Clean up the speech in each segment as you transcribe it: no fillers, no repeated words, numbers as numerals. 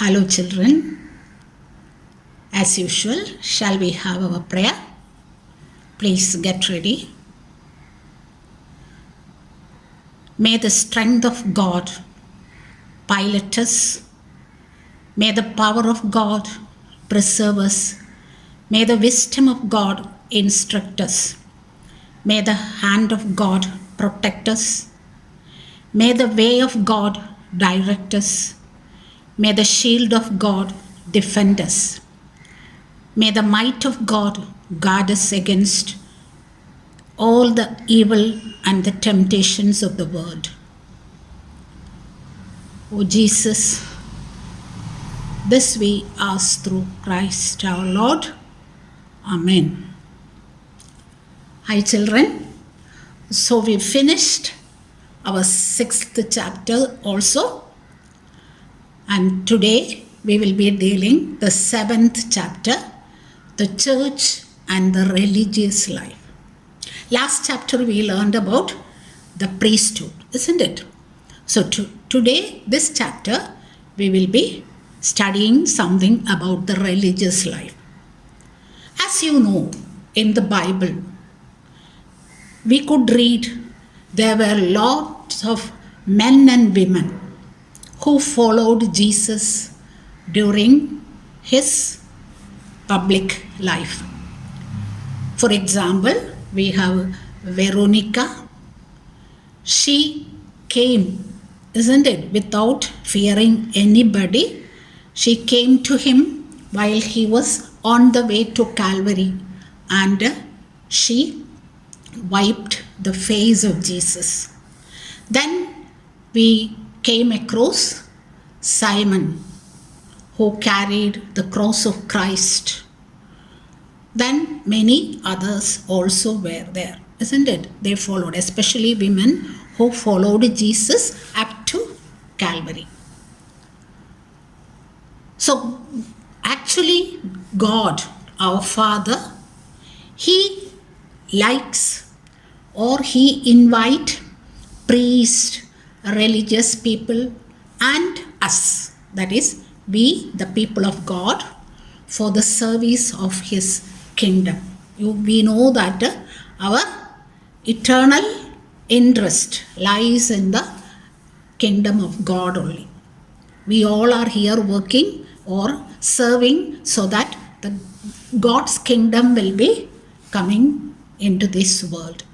Hello children, as usual, shall we have our prayer? Please get ready. May the strength of God pilot us. May the power of God preserve us. May the wisdom of God instruct us. May the hand of God protect us. May the way of God direct us. May the shield of God defend us. May the might of God guard us against all the evil and the temptations of the world. O Jesus, this we ask through Christ our Lord. Amen. Hi children. So we finished our 6th chapter also. And today we will be dealing the 7th chapter, the church and the religious life. Last chapter we learned about the priesthood, isn't it? So today, this chapter, we will be studying something about the religious life. As you know, in the Bible, we could read there were lots of men and women who followed Jesus during his public life. For example, we have Veronica. She came, isn't it, without fearing anybody. She came to him while he was on the way to Calvary, and she wiped the face of Jesus. Then we came across Simon, who carried the cross of Christ. Then many others also were there, isn't it? They followed, especially women who followed Jesus up to Calvary. So actually God, our Father, He likes or He invite priests, religious people and us, that is we the people of God, for the service of His kingdom. We know that our eternal interest lies in the kingdom of God only. We all are here working or serving so that the God's kingdom will be coming into this world.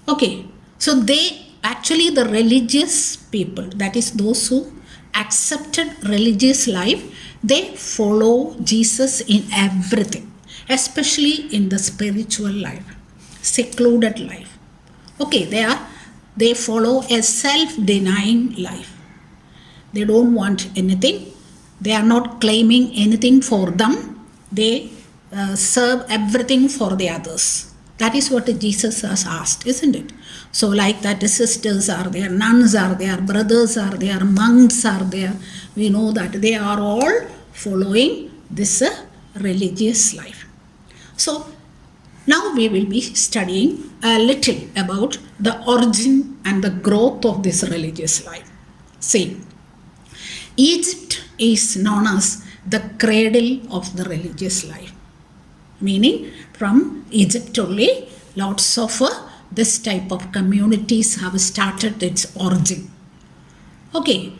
Okay, so the religious people, that is those who accepted religious life, they follow Jesus in everything, especially in the spiritual life, secluded life. Okay, they follow a self-denying life. They don't want anything. They are not claiming anything for them. They serve everything for the others. That is what Jesus has asked, isn't it? So like that, sisters are there, nuns are there, brothers are there, monks are there. We know that they are all following this religious life. So now we will be studying a little about the origin and the growth of this religious life. See, Egypt is known as the cradle of the religious life. Meaning from Egypt only lots of this type of communities have started its origin. Okay,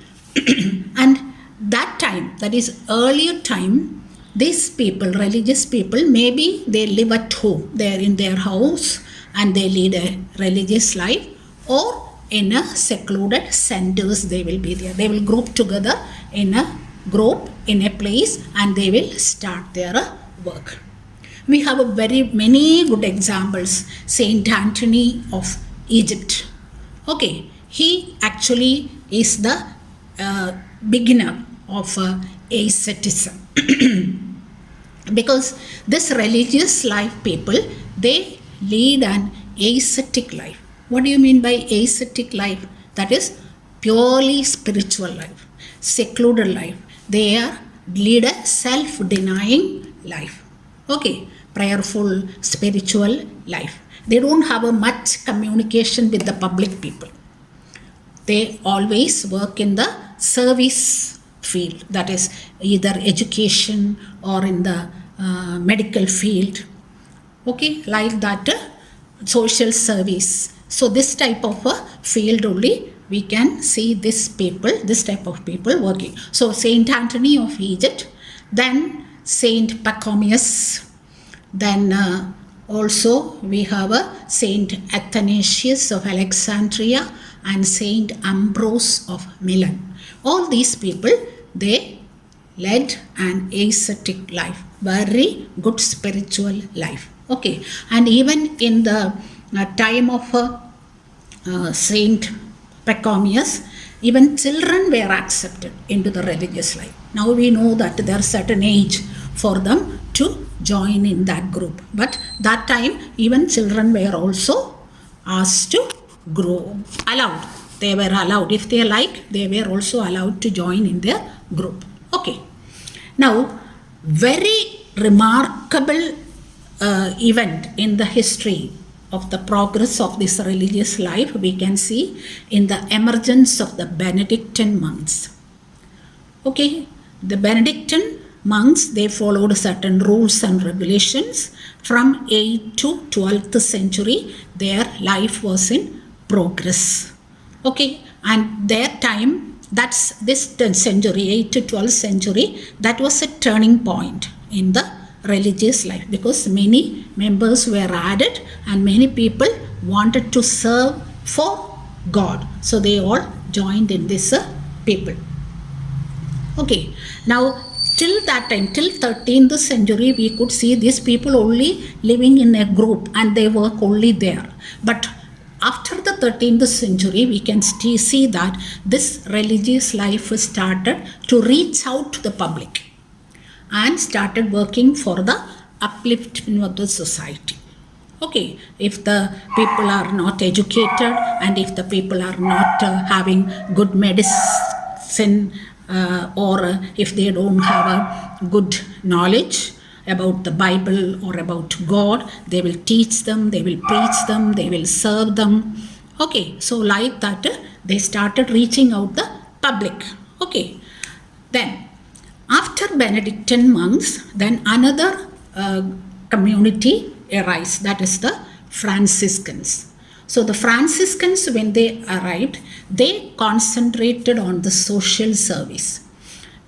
and that time, that is earlier time, these people, religious people, maybe they live at home, they are in their house and they lead a religious life, or in a secluded centers they will be there. They will group together in a group, in a place, and they will start their work. We have many good examples. Saint Anthony of Egypt. Okay, he actually is the beginner of asceticism. Because this religious life people, they lead an ascetic life. What do you mean by ascetic life? That is purely spiritual life, secluded life. They lead a self-denying life. Okay, prayerful, spiritual life. They don't have much communication with the public people. They always work in the service field, that is either education or in the medical field, okay, like that social service. So this type of a field only we can see this type of people working. So Saint Anthony of Egypt, then Saint Pachomius, then also we have a Saint Athanasius of Alexandria and Saint Ambrose of Milan. All these people, they led an ascetic life, very good spiritual life. Okay, and even in the time of Saint Pachomius, even children were accepted into the religious life. Now we know that there is certain age for them to join in that group, but that time even children were also asked to allowed. They were allowed, if they like, they were also allowed to join in their group. Okay, now very remarkable event in the history of the progress of this religious life we can see in the emergence of the Benedictine monks. Okay, the Benedictine monks, they followed certain rules and regulations. From 8th to 12th century, their life was in progress. Okay, and their time, that's this 10th century, 8th to 12th century, that was a turning point in the religious life, because many members were added and many people wanted to serve for God. So they all joined in this people. Okay, now till that time, till 13th century, we could see these people only living in a group and they work only there. But after the 13th century, we can still see that this religious life started to reach out to the public and started working for the upliftment of the society. Okay, if the people are not educated and if the people are not having good medicine or if they don't have a good knowledge about the Bible or about God, they will teach them, they will preach them, they will serve them. Okay, so like that, they started reaching out the public. Okay, then after Benedictine monks, then another community arise, that is the Franciscans. So the Franciscans, when they arrived, they concentrated on the social service,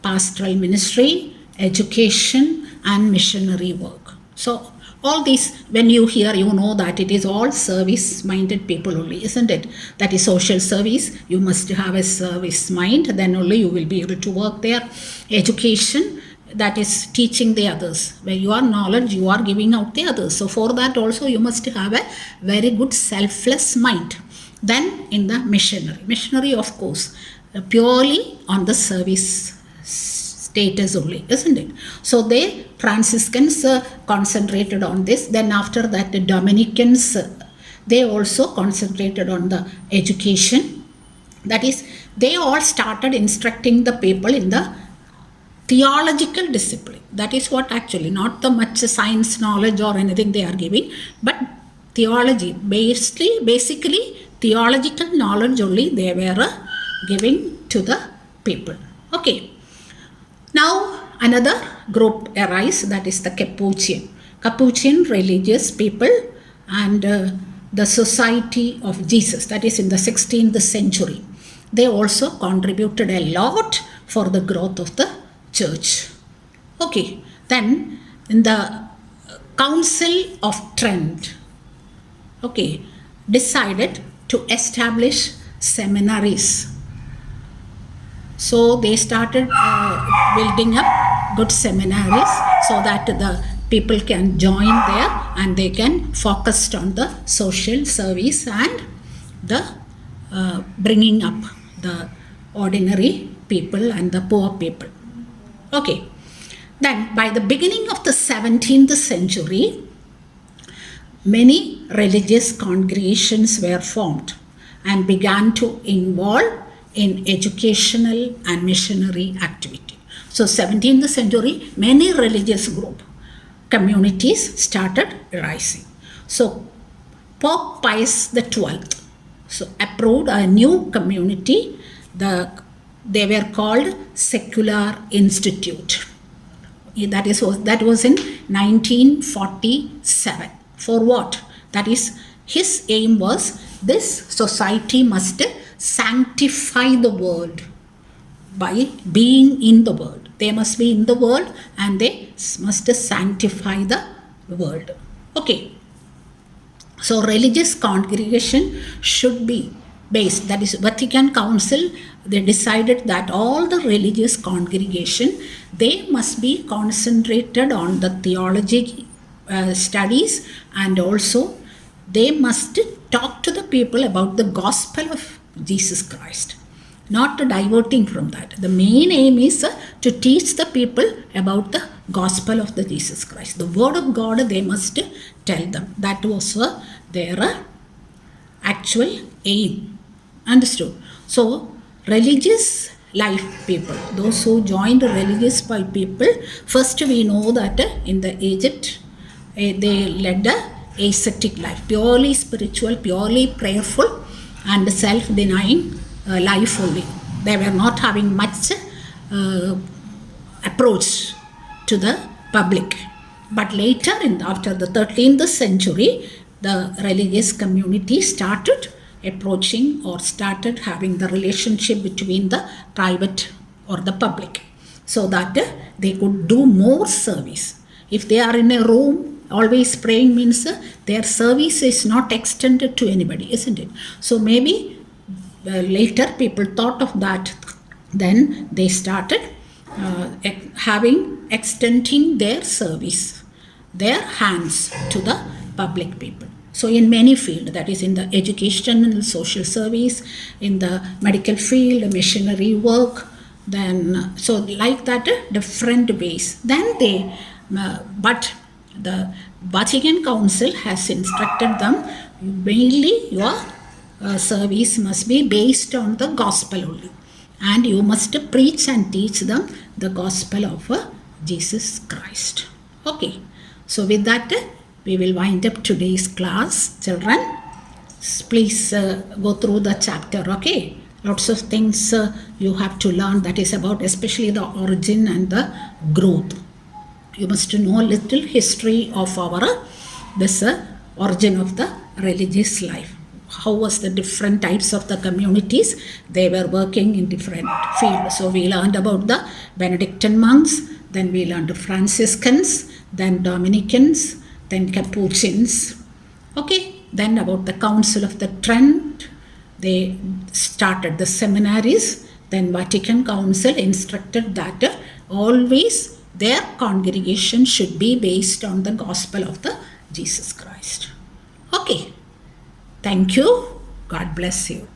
pastoral ministry, education, and missionary work. So all these, when you hear, you know that it is all service-minded people only, isn't it? That is social service. You must have a service mind, then only you will be able to work there. Education, that is teaching the others. Where your knowledge, you are giving out the others. So for that also, you must have a very good selfless mind. Then in the missionary, of course, purely on the service status only, isn't it? So they, Franciscans, concentrated on this. Then after that, the Dominicans, they also concentrated on the education. That is, they all started instructing the people in the theological discipline. That is what actually, not the much science knowledge or anything they are giving, but theology, basically theological knowledge only they were giving to the people. Okay. Now another group arise, that is the Capuchin religious people, and the Society of Jesus, that is in the 16th century. They also contributed a lot for the growth of the church. Okay, then in the Council of Trent, okay, decided to establish seminaries. So they started building up good seminaries so that the people can join there and they can focus on the social service and the bringing up the ordinary people and the poor people. Okay, then by the beginning of the 17th century, many religious congregations were formed and began to involve in educational and missionary activity. So 17th century, many religious communities started rising. So Pope Pius XII approved a new community, the they were called secular institute. That was in 1947. For what? That is, his aim was this society must sanctify the world by being in the world. They must be in the world and they must sanctify the world. Okay. So religious congregation should be based, that is Vatican Council, they decided that all the religious congregation, they must be concentrated on the theology studies, and also they must talk to the people about the gospel of Jesus Christ, not diverting from that. The main aim is to teach the people about the gospel of the Jesus Christ. The word of God they must tell them. That was their actual aim. Understood? So, religious life people, those who joined religious people, first we know that in the Egypt, they led a ascetic life, purely spiritual, purely prayerful and self-denying life only. They were not having much approach to the public. But later, after the 13th century, the religious community started approaching or started having the relationship between the private or the public, so that they could do more service. If they are in a room always praying, means their service is not extended to anybody, isn't it? So maybe later people thought of that, then they started extending their service, their hands to the public people. So in many fields, that is in the education and social service, in the medical field, missionary work, then so like that different ways. Then they, but the Vatican Council has instructed them, mainly your service must be based on the gospel only, and you must preach and teach them the gospel of Jesus Christ. Okay, so with that we will wind up today's class. Children, please go through the chapter. Okay, lots of things you have to learn, that is about especially the origin and the growth. You must know a little history of our this origin of the religious life. How was the different types of the communities, they were working in different fields. So we learned about the Benedictine monks, then we learned Franciscans, then Dominicans, then Capuchins. Okay, then about the Council of the Trent, they started the seminaries. Then Vatican Council instructed that always their congregation should be based on the gospel of the Jesus Christ. Okay, thank you. God bless you.